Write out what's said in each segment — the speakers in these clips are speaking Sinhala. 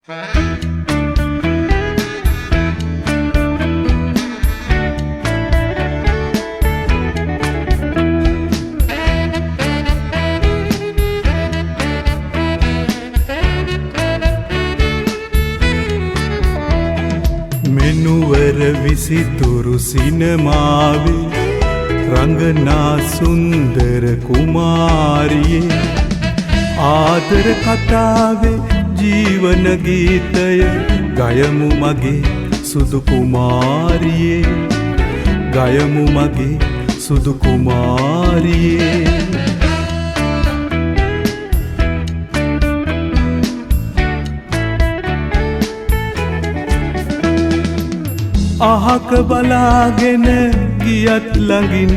මෙනුවර විසිතුරු සිනමාවේ රංගනා සුන්දර කුමාරියේ ආදර කතාවේ ජීවන ගීතය ගයමු මගේ සුදු කුමාරියේ ගයමු මගේ සුදු කුමාරියේ අහක බලාගෙන ගියත් ළඟින්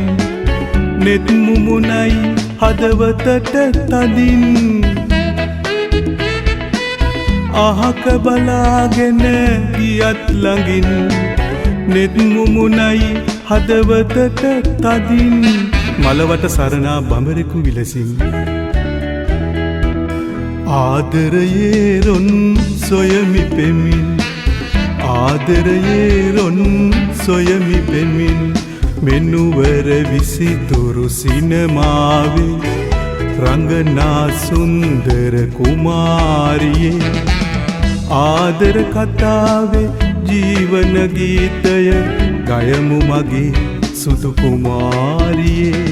නෙත් මුමුණයි හදවතට තදින් අහක බලාගෙන ගියත් ළඟින් නෙත් මුමුණයි හදවතට තදින් මලවට සරණා බඹරෙකු විලසින් ආදරයේ රොන් සොයමි පෙමින් ආදරයේ රොන් සොයමි පෙමින් මෙනුවර විසිතුරු සිනමාවේ රංගනා සුන්දර කුමාරියේ ආදර කතාවේ ජීවන ගීතය ගයමු මගේ සුදු කුමාරියේ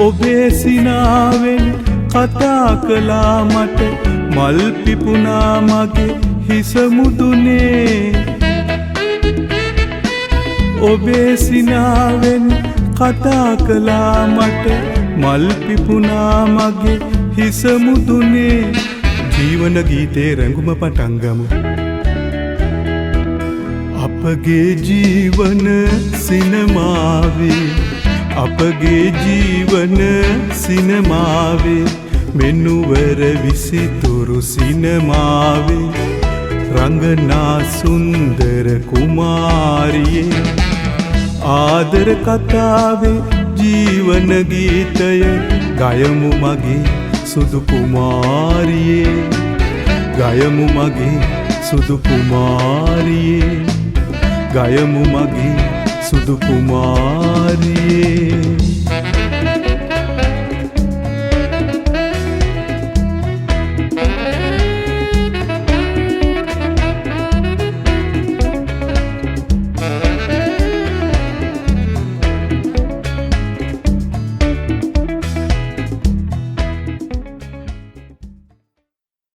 ඔබේ සිනාවෙන් කතා කළා මට මල් පිපුණා මගේ හිස මුදුනේ ඔබේ සිනාවෙන් කතා කළා මට මල් පිපුණා මගේ හිස මුදුනේ ජීවන ගීතේ රැඟුම පටන් ගමු අපගේ ජීවන සිනමාවේ අපගේ ජීවන සිනමාවේ මෙනුවර විසිතුරු සිනමාවේ රංගනා සුන්දර කුමාරියේ ආදර කතාවේ ජීවන ගීතය ගයමු මගේ සුදු කුමාරියේ ගයමු මගේ සුදු කුමාරියේ ගයමු මගේ සුදු කුමාරියේ